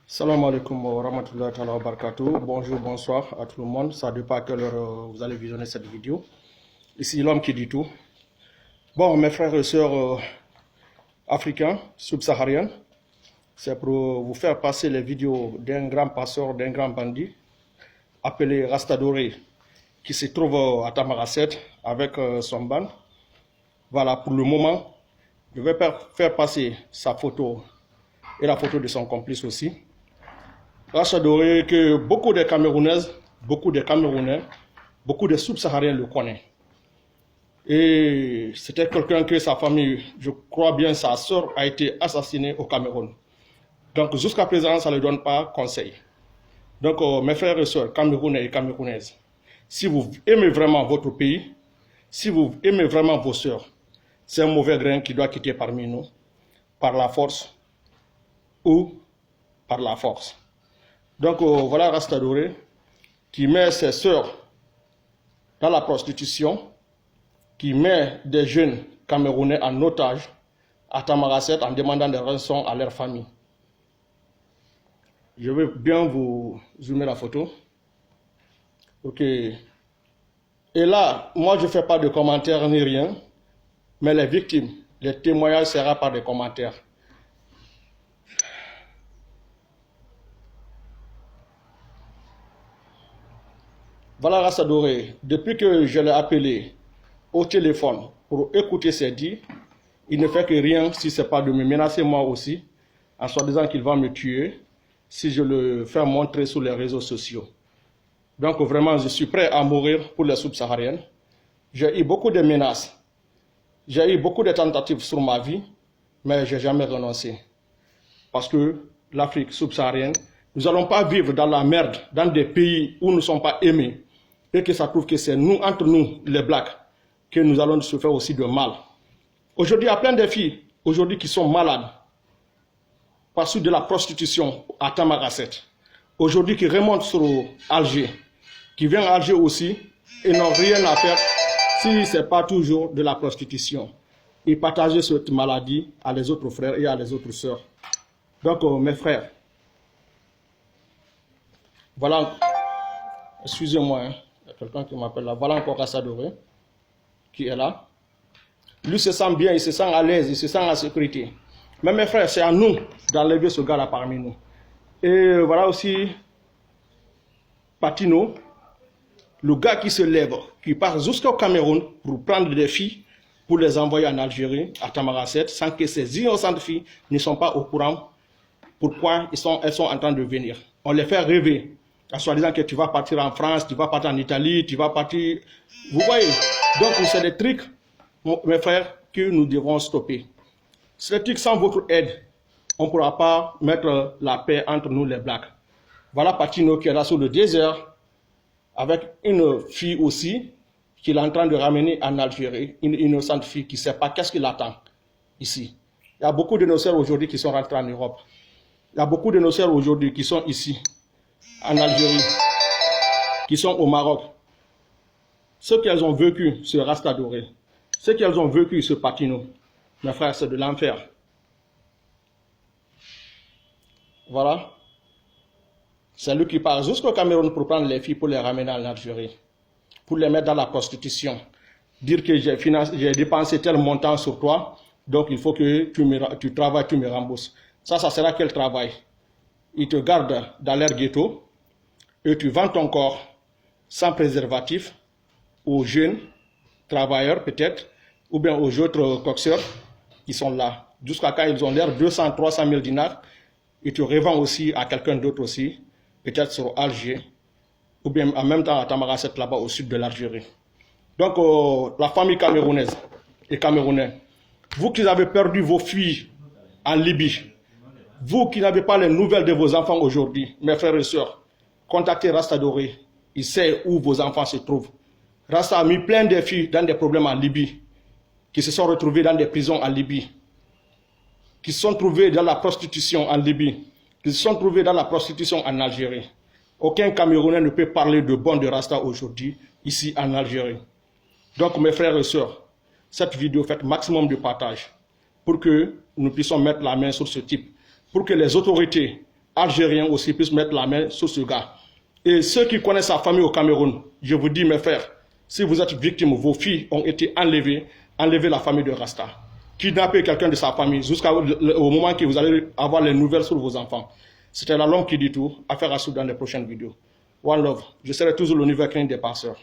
Salam alaikum wa rahmatullahi wa barakatuh. Bonjour, bonsoir à tout le monde. Ça dépend à quelle heure vous allez visionner cette vidéo. Ici l'homme qui dit tout. Bon, mes frères et sœurs africains, subsahariens, c'est pour vous faire passer les vidéos d'un grand passeur, d'un grand bandit, appelé Rasta Doré, qui se trouve à Tamaracet avec son band. Voilà, pour le moment, je vais faire passer sa photo et la photo de son complice aussi. Rasta Doré, que beaucoup de Camerounaises, beaucoup de Camerounais, beaucoup de subsahariens le connaissent. Et c'était quelqu'un que sa famille, je crois bien, sa sœur a été assassinée au Cameroun. Donc jusqu'à présent, ça ne donne pas conseil. Donc mes frères et sœurs, Camerounais et Camerounaises, si vous aimez vraiment votre pays, si vous aimez vraiment vos sœurs, c'est un mauvais grain qui doit quitter parmi nous, par la force ou par la force. Donc voilà Rasta Doré qui met ses sœurs dans la prostitution, qui met des jeunes Camerounais en otage à Tamaracet en demandant des rançons à leur famille. Je vais bien vous zoomer la photo. Ok. Et là, moi je ne fais pas de commentaires ni rien, mais les victimes, les témoignages seront par des commentaires. Voilà Rasta Doré, depuis que je l'ai appelé au téléphone pour écouter ses dits, il ne fait que rien si ce n'est pas de me menacer moi aussi, en soi disant qu'il va me tuer si je le fais montrer sur les réseaux sociaux. Donc vraiment, je suis prêt à mourir pour les subsahariennes. J'ai eu beaucoup de menaces, j'ai eu beaucoup de tentatives sur ma vie, mais je n'ai jamais renoncé. Parce que l'Afrique subsaharienne, nous n'allons pas vivre dans la merde, dans des pays où nous ne sommes pas aimés, et que ça prouve que c'est nous, entre nous, les Blacks, que nous allons se faire aussi de mal. Aujourd'hui, il y a plein de filles aujourd'hui qui sont malades par suite de la prostitution à Tamaracet. Aujourd'hui, qui remontent sur Alger, qui viennent à Alger aussi et n'ont rien à faire si ce n'est pas toujours de la prostitution. Et partager cette maladie à les autres frères et à les autres sœurs. Donc, mes frères, voilà, excusez-moi, hein, il y a quelqu'un qui m'appelle là, voilà encore Rasta Doré qui est là. Lui se sent bien, il se sent à l'aise, il se sent en sécurité. Mais mes frères, c'est à nous d'enlever ce gars-là parmi nous. Et voilà aussi Patino, le gars qui se lève, qui part jusqu'au Cameroun pour prendre des filles, pour les envoyer en Algérie, à Tamaracet, sans que ces innocentes filles ne sont pas au courant pourquoi elles sont en train de venir. On les fait rêver, en soi-disant que tu vas partir en France, tu vas partir en Italie, tu vas partir... Vous voyez? Donc c'est des trucs, mes frères, que nous devons stopper. C'est des trucs sans votre aide, on ne pourra pas mettre la paix entre nous les Blacks. Voilà Patino qui est là sur le désert, avec une fille aussi, qu'il est en train de ramener en Algérie, une innocente fille qui ne sait pas qu'est-ce qui l'attend ici. Il y a beaucoup de nos sœurs aujourd'hui qui sont rentrées en Europe. Il y a beaucoup de nos sœurs aujourd'hui qui sont ici, en Algérie, qui sont au Maroc. Ce qu'elles ont vécu, ce Rasta Doré, ce qu'elles ont vécu, ce Patino, mes frères, c'est de l'enfer. Voilà. C'est lui qui part jusqu'au Cameroun pour prendre les filles, pour les ramener en Algérie, pour les mettre dans la prostitution. Dire que j'ai dépensé tel montant sur toi, donc il faut que tu travailles, tu me rembourses. Ça sera quel travail? Ils te gardent dans leur ghetto et tu vends ton corps sans préservatif aux jeunes travailleurs peut-être, ou bien aux autres coxeurs qui sont là. Jusqu'à quand ils ont l'air 200, 300 000 dinars, et tu revends aussi à quelqu'un d'autre aussi, peut-être sur Alger, ou bien en même temps à Tamaracet là-bas au sud de l'Algérie. Donc la famille camerounaise et camerounais, vous qui avez perdu vos filles en Libye, vous qui n'avez pas les nouvelles de vos enfants aujourd'hui, mes frères et sœurs, contactez Rasta Doré, il sait où vos enfants se trouvent. Rasta a mis plein de filles dans des problèmes en Libye, qui se sont retrouvées dans des prisons en Libye, qui se sont trouvées dans la prostitution en Libye, qui se sont trouvées dans la prostitution en Algérie. Aucun Camerounais ne peut parler de bon de Rasta aujourd'hui, ici en Algérie. Donc mes frères et sœurs, cette vidéo fait maximum de partage pour que nous puissions mettre la main sur ce type, pour que les autorités Algériens aussi puissent mettre la main sur ce gars. Et ceux qui connaissent sa famille au Cameroun, je vous dis mes frères, si vous êtes victimes, vos filles ont été enlevées, enlevez la famille de Rasta. Kidnapper quelqu'un de sa famille jusqu'au moment que vous allez avoir les nouvelles sur vos enfants. C'était là l'homme qui dit tout. Affaire à suivre dans les prochaines vidéos. One love. Je serai toujours le nouvel craint des passeurs.